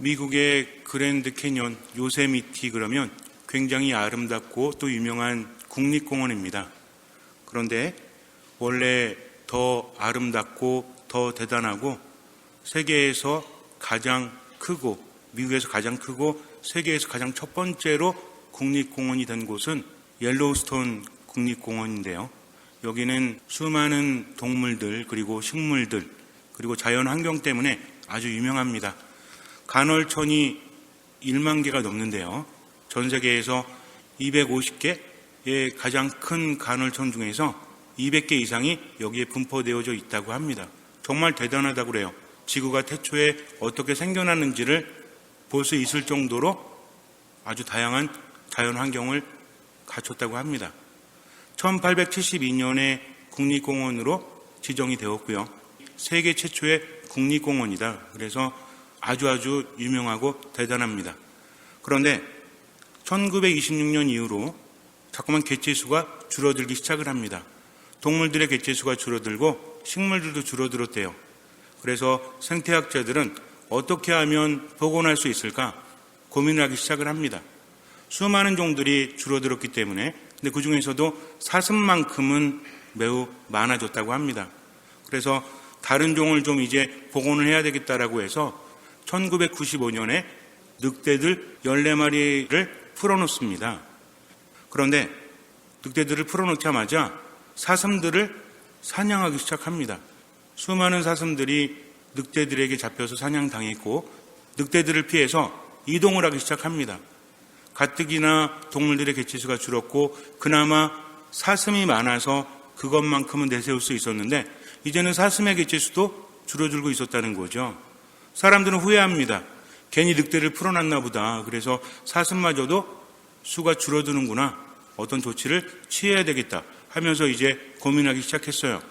미국의 그랜드 캐년, 요세미티 그러면 굉장히 아름답고 또 유명한 국립공원입니다. 그런데 원래 더 아름답고 더 대단하고 세계에서 가장 크고 미국에서 가장 크고 세계에서 가장 첫 번째로 국립공원이 된 곳은 옐로우스톤 국립공원인데요. 여기는 수많은 동물들 그리고 식물들 그리고 자연환경 때문에 아주 유명합니다. 간헐천이 1만 개가 넘는데요. 전 세계에서 250개의 가장 큰 간헐천 중에서 200개 이상이 여기에 분포되어져 있다고 합니다. 정말 대단하다고 그래요. 지구가 태초에 어떻게 생겨났는지를 볼 수 있을 정도로 아주 다양한 자연환경을 갖췄다고 합니다. 1872년에 국립공원으로 지정이 되었고요. 세계 최초의 국립공원이다. 그래서 아주 유명하고 대단합니다. 그런데 1926년 이후로 자꾸만 개체수가 줄어들기 시작을 합니다. 동물들의 개체수가 줄어들고 식물들도 줄어들었대요. 그래서 생태학자들은 어떻게 하면 복원할 수 있을까 고민을 하기 시작을 합니다. 수많은 종들이 줄어들었기 때문에 근데 그 중에서도 사슴만큼은 매우 많아졌다고 합니다. 그래서 다른 종을 좀 이제 복원을 해야 되겠다라고 해서 1995년에 늑대들 14마리를 풀어놓습니다. 그런데 늑대들을 풀어놓자마자 사슴들을 사냥하기 시작합니다. 수많은 사슴들이 늑대들에게 잡혀서 사냥당했고 늑대들을 피해서 이동을 하기 시작합니다. 가뜩이나 동물들의 개체수가 줄었고 그나마 사슴이 많아서 그것만큼은 내세울 수 있었는데 이제는 사슴의 개체수도 줄어들고 있었다는 거죠. 사람들은 후회합니다. 괜히 늑대를 풀어놨나 보다. 그래서 사슴마저도 수가 줄어드는구나. 어떤 조치를 취해야 되겠다 하면서 이제 고민하기 시작했어요.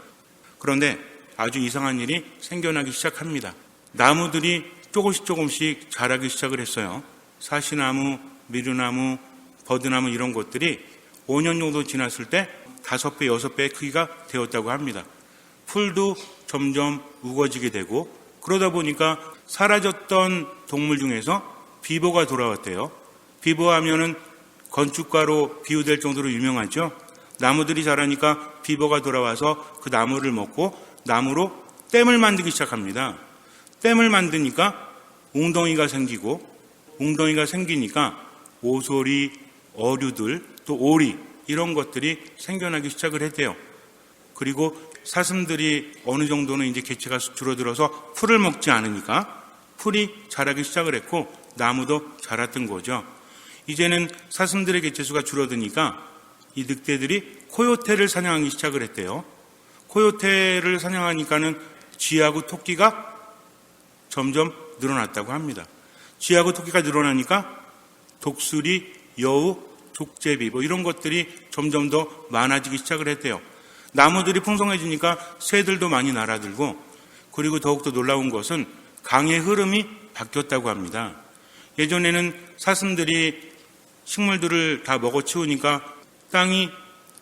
그런데 아주 이상한 일이 생겨나기 시작합니다. 나무들이 조금씩 자라기 시작을 했어요. 사시나무, 미루나무, 버드나무 이런 것들이 5년 정도 지났을 때 5배, 6배의 크기가 되었다고 합니다. 풀도 점점 우거지게 되고 그러다 보니까 사라졌던 동물 중에서 비버가 돌아왔대요. 비버하면은 건축가로 비유될 정도로 유명하죠. 나무들이 자라니까 비버가 돌아와서 그 나무를 먹고 나무로 댐을 만들기 시작합니다. 댐을 만드니까 웅덩이가 생기고 웅덩이가 생기니까 오소리, 어류들, 또 오리 이런 것들이 생겨나기 시작을 했대요. 그리고 사슴들이 어느 정도는 이제 개체가 줄어들어서 풀을 먹지 않으니까 풀이 자라기 시작을 했고 나무도 자랐던 거죠. 이제는 사슴들의 개체수가 줄어드니까 이 늑대들이 코요테를 사냥하기 시작을 했대요. 코요테를 사냥하니까는 쥐하고 토끼가 점점 늘어났다고 합니다. 쥐하고 토끼가 늘어나니까 독수리, 여우, 족제비 이런 것들이 점점 더 많아지기 시작을 했대요. 나무들이 풍성해지니까 새들도 많이 날아들고 그리고 더욱더 놀라운 것은 강의 흐름이 바뀌었다고 합니다. 예전에는 사슴들이 식물들을 다 먹어치우니까 땅이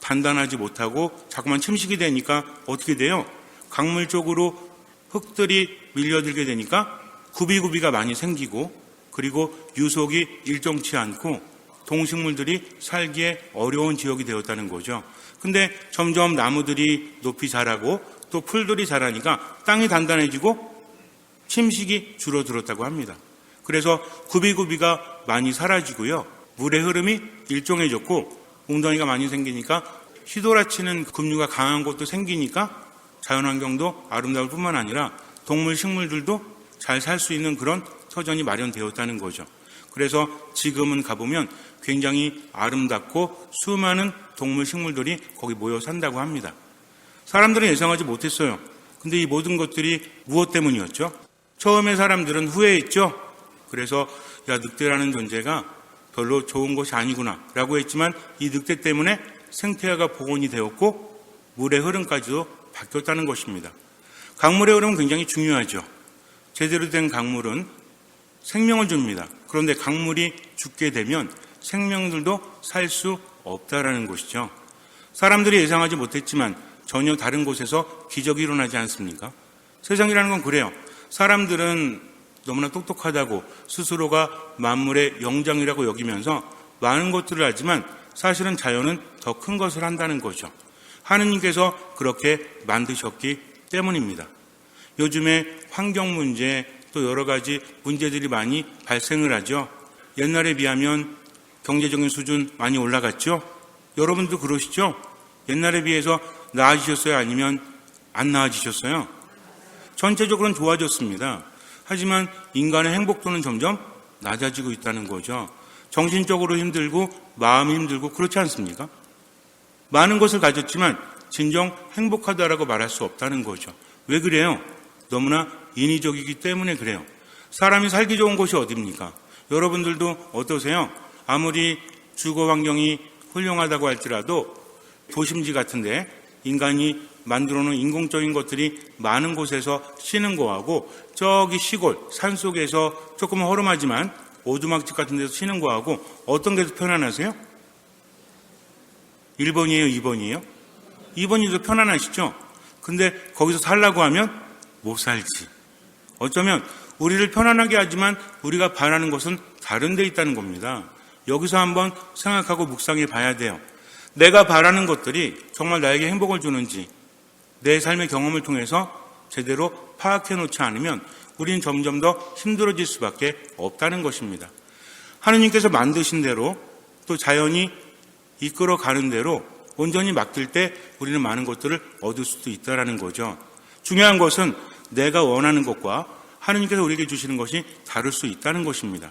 단단하지 못하고 자꾸만 침식이 되니까 어떻게 돼요? 강물 쪽으로 흙들이 밀려들게 되니까 구비구비가 많이 생기고 그리고 유속이 일정치 않고 동식물들이 살기에 어려운 지역이 되었다는 거죠. 근데 점점 나무들이 높이 자라고 또 풀들이 자라니까 땅이 단단해지고 침식이 줄어들었다고 합니다. 그래서 구비구비가 많이 사라지고요. 물의 흐름이 일정해졌고 웅덩이가 많이 생기니까 휘돌아치는 급류가 강한 곳도 생기니까 자연환경도 아름다울 뿐만 아니라 동물, 식물들도 잘 살 수 있는 그런 터전이 마련되었다는 거죠. 그래서 지금은 가보면 굉장히 아름답고 수많은 동물, 식물들이 거기 모여 산다고 합니다. 사람들은 예상하지 못했어요. 근데 이 모든 것들이 무엇 때문이었죠? 처음에 사람들은 후회했죠. 그래서 늑대라는 존재가 별로 좋은 것이 아니구나 라고 했지만 이 늑대 때문에 생태계가 복원이 되었고 물의 흐름까지도 바뀌었다는 것입니다. 강물의 흐름은 굉장히 중요하죠. 제대로 된 강물은 생명을 줍니다. 그런데 강물이 죽게 되면 생명들도 살 수 없다라는 것이죠. 사람들이 예상하지 못했지만 전혀 다른 곳에서 기적이 일어나지 않습니까? 세상이라는 건 그래요. 사람들은 너무나 똑똑하다고 스스로가 만물의 영장이라고 여기면서 많은 것들을 하지만 사실은 자연은 더 큰 것을 한다는 거죠. 하느님께서 그렇게 만드셨기 때문입니다. 요즘에 환경 문제 또 여러 가지 문제들이 많이 발생을 하죠. 옛날에 비하면 경제적인 수준 많이 올라갔죠. 여러분도 그러시죠? 옛날에 비해서 나아지셨어요? 아니면 안 나아지셨어요? 전체적으로는 좋아졌습니다. 하지만 인간의 행복도는 점점 낮아지고 있다는 거죠. 정신적으로 힘들고 마음이 힘들고 그렇지 않습니까? 많은 것을 가졌지만 진정 행복하다라고 말할 수 없다는 거죠. 왜 그래요? 너무나 인위적이기 때문에 그래요. 사람이 살기 좋은 곳이 어디입니까? 여러분들도 어떠세요? 아무리 주거 환경이 훌륭하다고 할지라도 도심지 같은데 인간이 만들어놓은 인공적인 것들이 많은 곳에서 쉬는 거하고 저기 시골 산속에서 조금 허름하지만 오두막집 같은 데서 쉬는 거하고 어떤 게 더 편안하세요? 1번이에요? 2번이에요? 2번이 더 편안하시죠? 근데 거기서 살라고 하면 못 살지. 어쩌면 우리를 편안하게 하지만 우리가 바라는 것은 다른 데 있다는 겁니다. 여기서 한번 생각하고 묵상해 봐야 돼요. 내가 바라는 것들이 정말 나에게 행복을 주는지 내 삶의 경험을 통해서 제대로 파악해 놓지 않으면 우리는 점점 더 힘들어질 수밖에 없다는 것입니다. 하느님께서 만드신 대로 또 자연이 이끌어가는 대로 온전히 맡길 때 우리는 많은 것들을 얻을 수도 있다는 거죠. 중요한 것은 내가 원하는 것과 하느님께서 우리에게 주시는 것이 다를 수 있다는 것입니다.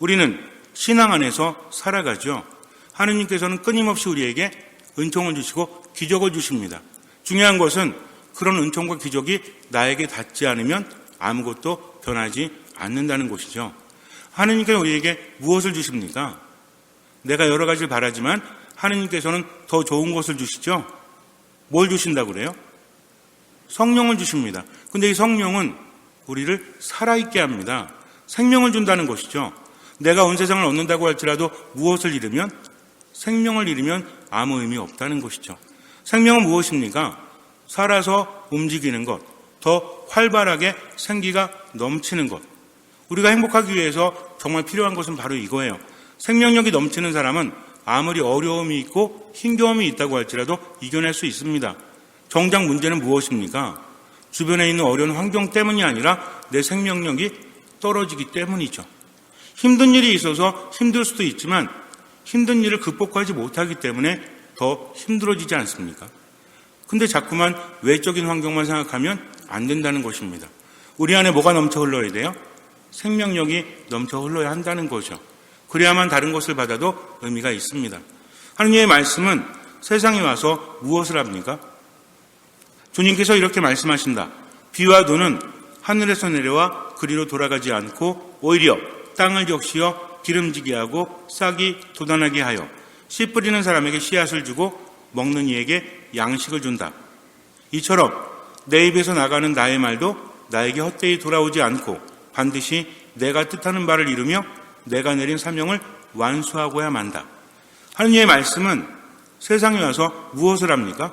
우리는 신앙 안에서 살아가죠. 하느님께서는 끊임없이 우리에게 은총을 주시고 기적을 주십니다. 중요한 것은 그런 은총과 기적이 나에게 닿지 않으면 아무것도 변하지 않는다는 것이죠. 하느님께서 우리에게 무엇을 주십니까? 내가 여러 가지를 바라지만 하느님께서는 더 좋은 것을 주시죠. 뭘 주신다고 그래요? 성령을 주십니다. 근데 이 성령은 우리를 살아있게 합니다. 생명을 준다는 것이죠. 내가 온 세상을 얻는다고 할지라도 무엇을 잃으면? 생명을 잃으면 아무 의미 없다는 것이죠. 생명은 무엇입니까? 살아서 움직이는 것, 더 활발하게 생기가 넘치는 것. 우리가 행복하기 위해서 정말 필요한 것은 바로 이거예요. 생명력이 넘치는 사람은 아무리 어려움이 있고 힘겨움이 있다고 할지라도 이겨낼 수 있습니다. 정작 문제는 무엇입니까? 주변에 있는 어려운 환경 때문이 아니라 내 생명력이 떨어지기 때문이죠. 힘든 일이 있어서 힘들 수도 있지만 힘든 일을 극복하지 못하기 때문에 더 힘들어지지 않습니까? 근데 자꾸만 외적인 환경만 생각하면 안 된다는 것입니다. 우리 안에 뭐가 넘쳐 흘러야 돼요? 생명력이 넘쳐 흘러야 한다는 거죠. 그래야만 다른 것을 받아도 의미가 있습니다. 하느님의 말씀은 세상에 와서 무엇을 합니까? 주님께서 이렇게 말씀하신다. 비와 눈은 하늘에서 내려와 그리로 돌아가지 않고 오히려 땅을 적시어 기름지게 하고 싹이 돋아나게 하여 씨 뿌리는 사람에게 씨앗을 주고 먹는 이에게 양식을 준다. 이처럼 내 입에서 나가는 나의 말도 나에게 헛되이 돌아오지 않고 반드시 내가 뜻하는 바를 이루며 내가 내린 사명을 완수하고야 만다. 하느님의 말씀은 세상에 와서 무엇을 합니까?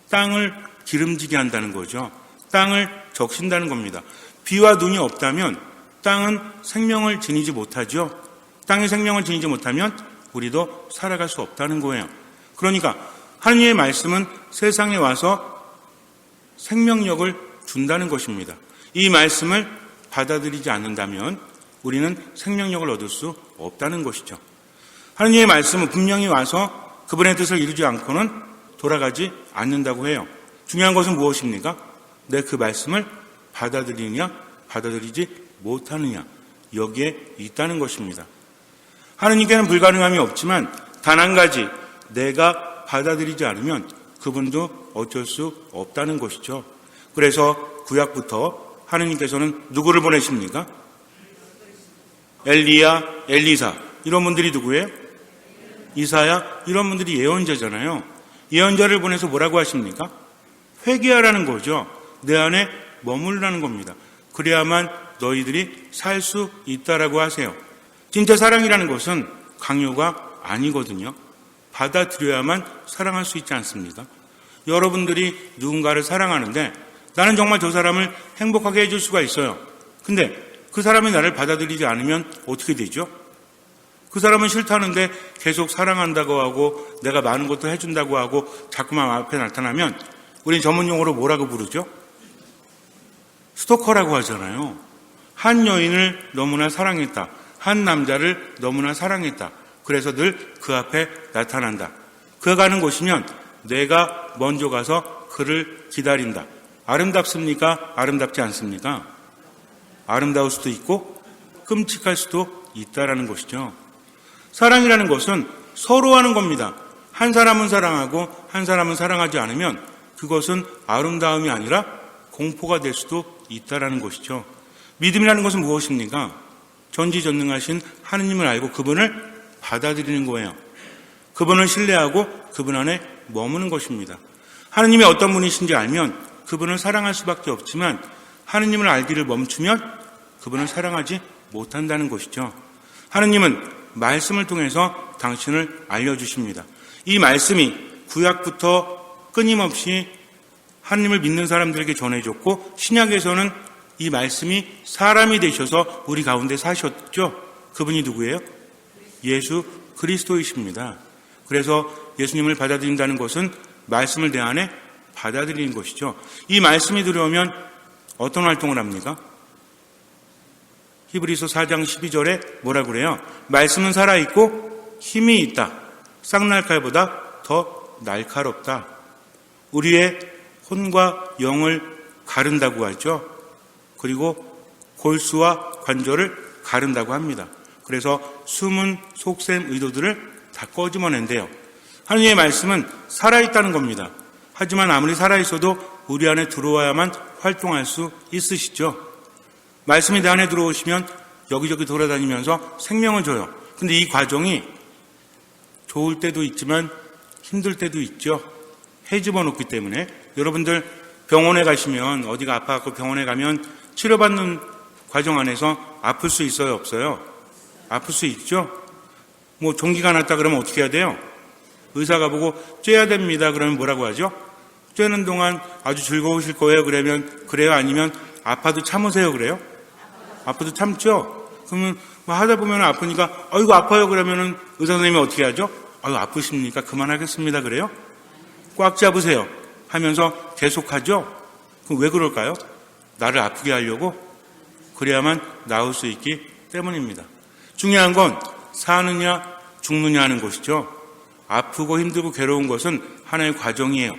땅을 기름지게 한다는 거죠. 땅을 적신다는 겁니다. 비와 눈이 없다면 땅은 생명을 지니지 못하죠. 땅이 생명을 지니지 못하면 우리도 살아갈 수 없다는 거예요. 그러니까 하느님의 말씀은 세상에 와서 생명력을 준다는 것입니다. 이 말씀을 받아들이지 않는다면 우리는 생명력을 얻을 수 없다는 것이죠. 하느님의 말씀은 분명히 와서 그분의 뜻을 이루지 않고는 돌아가지 않는다고 해요. 중요한 것은 무엇입니까? 내 그 말씀을 받아들이느냐 받아들이지 못하느냐 여기에 있다는 것입니다. 하느님께는 불가능함이 없지만 단 한 가지 내가 받아들이지 않으면 그분도 어쩔 수 없다는 것이죠. 그래서 구약부터 하느님께서는 누구를 보내십니까? 엘리야, 엘리사 이런 분들이 누구예요? 이사야 이런 분들이 예언자잖아요. 예언자를 보내서 뭐라고 하십니까? 회개하라는 거죠. 내 안에 머물라는 겁니다. 그래야만 너희들이 살 수 있다라고 하세요. 진짜 사랑이라는 것은 강요가 아니거든요. 받아들여야만 사랑할 수 있지 않습니까? 여러분들이 누군가를 사랑하는데 나는 정말 저 사람을 행복하게 해줄 수가 있어요. 근데 그 사람이 나를 받아들이지 않으면 어떻게 되죠? 그 사람은 싫다는데 계속 사랑한다고 하고 내가 많은 것도 해준다고 하고 자꾸만 앞에 나타나면 우린 전문용어로 뭐라고 부르죠? 스토커라고 하잖아요. 한 여인을 너무나 사랑했다. 한 남자를 너무나 사랑했다. 그래서 늘 그 앞에 나타난다. 그가 가는 곳이면 내가 먼저 가서 그를 기다린다. 아름답습니까? 아름답지 않습니까? 아름다울 수도 있고 끔찍할 수도 있다라는 것이죠. 사랑이라는 것은 서로 하는 겁니다. 한 사람은 사랑하고 한 사람은 사랑하지 않으면 그것은 아름다움이 아니라 공포가 될 수도 있다라는 것이죠. 믿음이라는 것은 무엇입니까? 전지전능하신 하느님을 알고 그분을 받아들이는 거예요. 그분을 신뢰하고 그분 안에 머무는 것입니다. 하느님이 어떤 분이신지 알면 그분을 사랑할 수밖에 없지만 하느님을 알기를 멈추면 그분을 사랑하지 못한다는 것이죠. 하느님은 말씀을 통해서 당신을 알려주십니다. 이 말씀이 구약부터 끊임없이 하느님을 믿는 사람들에게 전해졌고 신약에서는 이 말씀이 사람이 되셔서 우리 가운데 사셨죠. 그분이 누구예요? 예수 그리스도이십니다. 그래서 예수님을 받아들인다는 것은 말씀을 내 안에 받아들이는 것이죠. 이 말씀이 들어오면 어떤 활동을 합니까? 히브리서 4장 12절에 뭐라고 그래요? 말씀은 살아있고 힘이 있다. 쌍날칼보다 더 날카롭다. 우리의 혼과 영을 가른다고 하죠. 그리고 골수와 관절을 가른다고 합니다. 그래서 숨은 속셈 의도들을 다 꺼집어낸대요. 하느님의 말씀은 살아있다는 겁니다. 하지만 아무리 살아있어도 우리 안에 들어와야만 활동할 수 있으시죠. 말씀이 내 안에 들어오시면 여기저기 돌아다니면서 생명을 줘요. 근데 이 과정이 좋을 때도 있지만 힘들 때도 있죠. 해집어 놓기 때문에 여러분들 병원에 가시면 어디가 아파갖고 병원에 가면 치료받는 과정 안에서 아플 수 있어요? 없어요? 아플 수 있죠? 뭐 종기가 났다 그러면 어떻게 해야 돼요? 의사가 보고 쬐야 됩니다. 그러면 뭐라고 하죠? 쬐는 동안 아주 즐거우실 거예요. 그러면 그래요? 아니면 아파도 참으세요? 그래요? 아파도 참죠? 그러면 뭐 하다 보면 아프니까 이거 아파요. 그러면은 의사 선생님이 어떻게 하죠? 아프십니까? 그만하겠습니다. 그래요? 꽉 잡으세요. 하면서 계속하죠? 그럼 왜 그럴까요? 나를 아프게 하려고? 그래야만 나을 수 있기 때문입니다. 중요한 건 사느냐 죽느냐 하는 것이죠. 아프고 힘들고 괴로운 것은 하나의 과정이에요.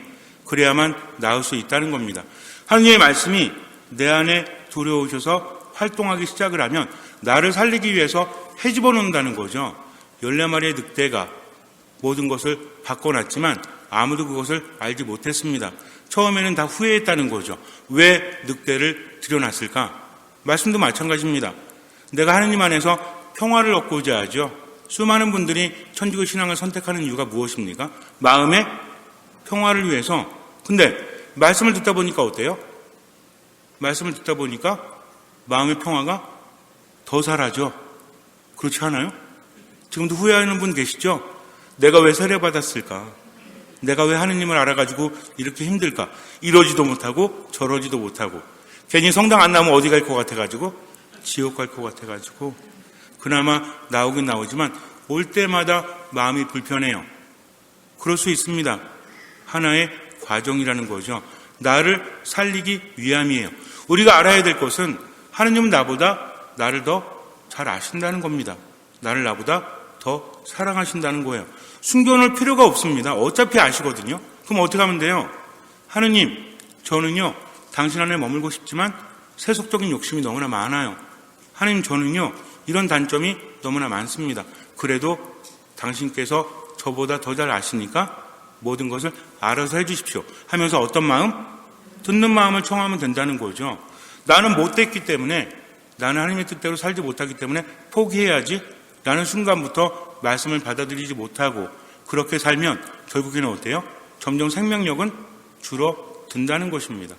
그래야만 나을 수 있다는 겁니다. 하느님의 말씀이 내 안에 들어오셔서 활동하기 시작을 하면 나를 살리기 위해서 헤집어 놓는다는 거죠. 14마리의 늑대가 모든 것을 바꿔놨지만 아무도 그것을 알지 못했습니다. 처음에는 다 후회했다는 거죠. 왜 늑대를 들여놨을까? 말씀도 마찬가지입니다. 내가 하느님 안에서 평화를 얻고자 하죠. 수많은 분들이 천주교 신앙을 선택하는 이유가 무엇입니까? 마음의 평화를 위해서. 근데 말씀을 듣다 보니까 어때요? 말씀을 듣다 보니까 마음의 평화가 더 사라져. 그렇지 않아요? 지금도 후회하는 분 계시죠? 내가 왜 세례받았을까? 내가 왜 하느님을 알아가지고 이렇게 힘들까? 이러지도 못하고 저러지도 못하고 괜히 성당 안 나오면 어디 갈 것 같아가지고 지옥 갈 것 같아가지고 그나마 나오긴 나오지만 올 때마다 마음이 불편해요. 그럴 수 있습니다. 하나의 과정이라는 거죠. 나를 살리기 위함이에요. 우리가 알아야 될 것은 하느님은 나보다 나를 더 잘 아신다는 겁니다. 나를 나보다 더 사랑하신다는 거예요. 숨겨놓을 필요가 없습니다. 어차피 아시거든요. 그럼 어떻게 하면 돼요? 하느님, 저는요 당신 안에 머물고 싶지만 세속적인 욕심이 너무나 많아요. 하느님, 저는요 이런 단점이 너무나 많습니다. 그래도 당신께서 저보다 더 잘 아시니까 모든 것을 알아서 해주십시오 하면서 어떤 마음? 듣는 마음을 청하면 된다는 거죠. 나는 못됐기 때문에, 나는 하나님의 뜻대로 살지 못하기 때문에 포기해야지 라는 순간부터 말씀을 받아들이지 못하고 그렇게 살면 결국에는 어때요? 점점 생명력은 줄어든다는 것입니다.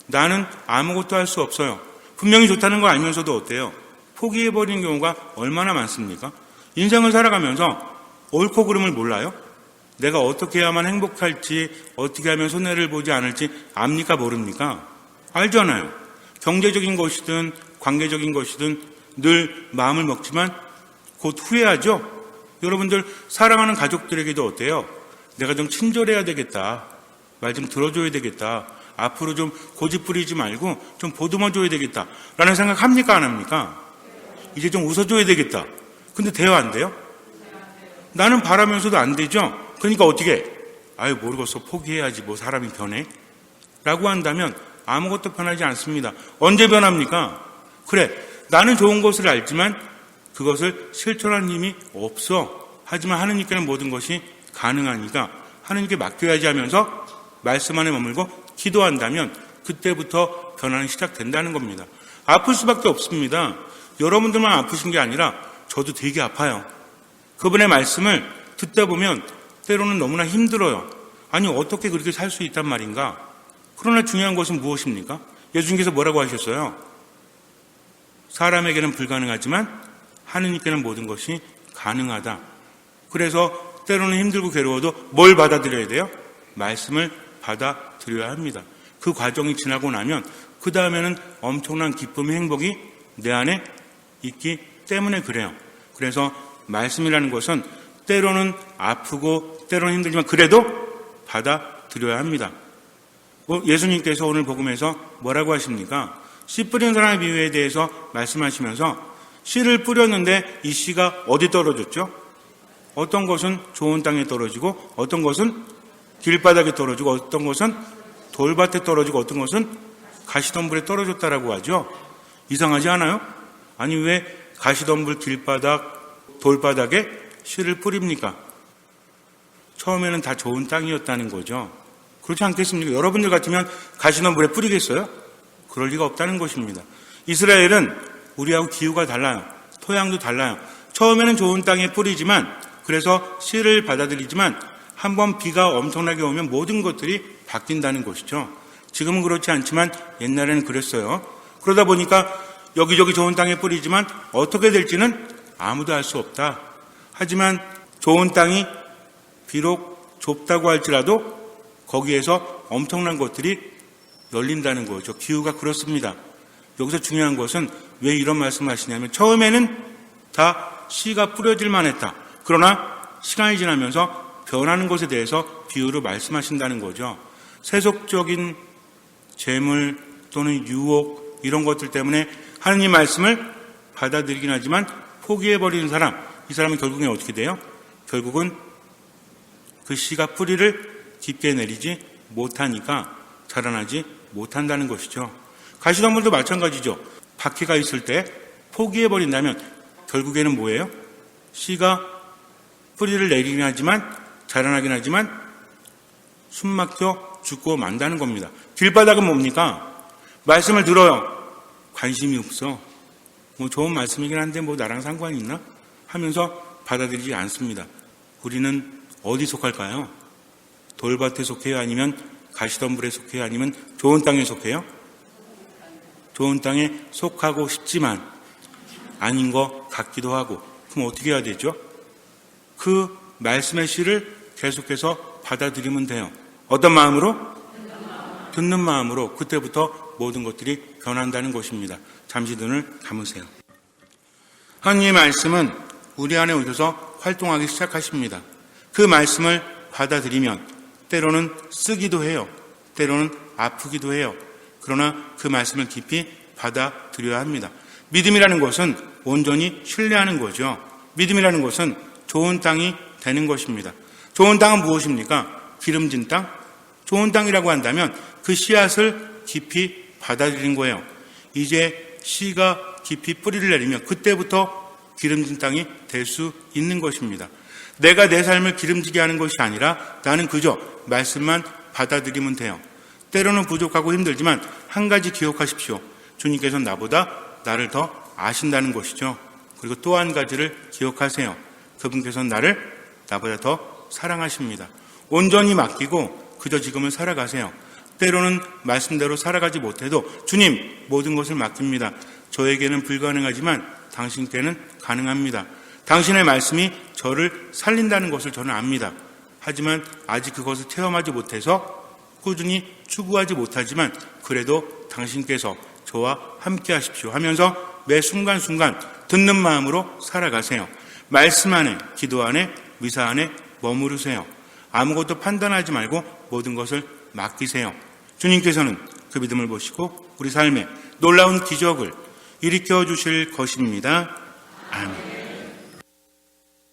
나는 아무것도 할 수 없어요. 분명히 좋다는 거 알면서도 어때요? 포기해버리는 경우가 얼마나 많습니까? 인생을 살아가면서 옳고 그름을 몰라요? 내가 어떻게 해야만 행복할지, 어떻게 하면 손해를 보지 않을지 압니까? 모릅니까? 알잖아요. 경제적인 것이든 관계적인 것이든 늘 마음을 먹지만 곧 후회하죠. 여러분들 사랑하는 가족들에게도 어때요? 내가 좀 친절해야 되겠다. 말 좀 들어줘야 되겠다. 앞으로 좀 고집 부리지 말고 좀 보듬어줘야 되겠다. 라는 생각 합니까? 안 합니까? 이제 좀 웃어줘야 되겠다. 근데 돼요? 안 돼요? 나는 바라면서도 안 되죠? 그러니까 어떻게? 아유, 모르겠어. 포기해야지. 뭐 사람이 변해? 라고 한다면 아무것도 변하지 않습니다. 언제 변합니까? 그래, 나는 좋은 것을 알지만 그것을 실천하는 힘이 없어. 하지만 하느님께는 모든 것이 가능하니까 하느님께 맡겨야지 하면서 말씀 안에 머물고 기도한다면 그때부터 변화는 시작된다는 겁니다. 아플 수밖에 없습니다. 여러분들만 아프신 게 아니라 저도 되게 아파요. 그분의 말씀을 듣다 보면 때로는 너무나 힘들어요. 아니, 어떻게 그렇게 살 수 있단 말인가? 그러나 중요한 것은 무엇입니까? 예수님께서 뭐라고 하셨어요? 사람에게는 불가능하지만 하느님께는 모든 것이 가능하다. 그래서 때로는 힘들고 괴로워도 뭘 받아들여야 돼요? 말씀을 받아들여야 합니다. 그 과정이 지나고 나면 그 다음에는 엄청난 기쁨의 행복이 내 안에 있기 때문에 그래요. 그래서 말씀이라는 것은 때로는 아프고 때로는 힘들지만 그래도 받아들여야 합니다. 예수님께서 오늘 복음에서 뭐라고 하십니까? 씨 뿌리는 사람의 비유에 대해서 말씀하시면서 씨를 뿌렸는데 이 씨가 어디 떨어졌죠? 어떤 것은 좋은 땅에 떨어지고 어떤 것은 길바닥에 떨어지고 어떤 것은 돌밭에 떨어지고 어떤 것은 가시덤불에 떨어졌다라고 하죠. 이상하지 않아요? 아니, 왜 가시덤불, 길바닥, 돌바닥에 씨를 뿌립니까? 처음에는 다 좋은 땅이었다는 거죠. 그렇지 않겠습니까? 여러분들 같으면 가시덤불에 뿌리겠어요? 그럴 리가 없다는 것입니다. 이스라엘은 우리하고 기후가 달라요. 토양도 달라요. 처음에는 좋은 땅에 뿌리지만 그래서 씨를 받아들이지만 한번 비가 엄청나게 오면 모든 것들이 바뀐다는 것이죠. 지금은 그렇지 않지만 옛날에는 그랬어요. 그러다 보니까 여기저기 좋은 땅에 뿌리지만 어떻게 될지는 아무도 알 수 없다. 하지만 좋은 땅이 비록 좁다고 할지라도 거기에서 엄청난 것들이 열린다는 거죠. 기후가 그렇습니다. 여기서 중요한 것은 왜 이런 말씀을 하시냐면 처음에는 다 씨가 뿌려질만 했다. 그러나 시간이 지나면서 변하는 것에 대해서 비유로 말씀하신다는 거죠. 세속적인 재물 또는 유혹 이런 것들 때문에 하느님 말씀을 받아들이긴 하지만 포기해버리는 사람, 이 사람은 결국엔 어떻게 돼요? 결국은 그 씨가 뿌리를 깊게 내리지 못하니까 자라나지 못한다는 것이죠. 가시덤불도 마찬가지죠. 박해가 있을 때 포기해버린다면 결국에는 뭐예요? 씨가 뿌리를 내리긴 하지만 자라나긴 하지만 숨막혀 죽고 만다는 겁니다. 길바닥은 뭡니까? 말씀을 들어요. 관심이 없어. 뭐 좋은 말씀이긴 한데 뭐 나랑 상관이 있나? 하면서 받아들이지 않습니다. 우리는 어디 속할까요? 돌밭에 속해요? 아니면 가시덤불에 속해요? 아니면 좋은 땅에 속해요? 좋은 땅에 속하고 싶지만 아닌 것 같기도 하고. 그럼 어떻게 해야 되죠? 그 말씀의 씨를 계속해서 받아들이면 돼요. 어떤 마음으로? 듣는 마음으로. 그때부터 모든 것들이 변한다는 것입니다. 잠시 눈을 감으세요. 하나님의 말씀은 우리 안에 오셔서 활동하기 시작하십니다. 그 말씀을 받아들이면 때로는 쓰기도 해요. 때로는 아프기도 해요. 그러나 그 말씀을 깊이 받아들여야 합니다. 믿음이라는 것은 온전히 신뢰하는 거죠. 믿음이라는 것은 좋은 땅이 되는 것입니다. 좋은 땅은 무엇입니까? 기름진 땅? 좋은 땅이라고 한다면 그 씨앗을 깊이 받아들이는 거예요. 이제 씨가 깊이 뿌리를 내리면 그때부터 기름진 땅이 될 수 있는 것입니다. 내가 내 삶을 기름지게 하는 것이 아니라 나는 그저 말씀만 받아들이면 돼요. 때로는 부족하고 힘들지만 한 가지 기억하십시오. 주님께서는 나보다 나를 더 아신다는 것이죠. 그리고 또 한 가지를 기억하세요. 그분께서는 나보다 더 사랑하십니다. 온전히 맡기고 그저 지금을 살아가세요. 때로는 말씀대로 살아가지 못해도 주님 모든 것을 맡깁니다. 저에게는 불가능하지만 당신께는 가능합니다. 당신의 말씀이 저를 살린다는 것을 저는 압니다. 하지만 아직 그것을 체험하지 못해서 꾸준히 추구하지 못하지만 그래도 당신께서 저와 함께 하십시오 하면서 매 순간순간 듣는 마음으로 살아가세요. 말씀 안에, 기도 안에, 미사 안에 머무르세요. 아무것도 판단하지 말고 모든 것을 맡기세요. 주님께서는 그 믿음을 보시고 우리 삶에 놀라운 기적을 일으켜 주실 것입니다. 아멘.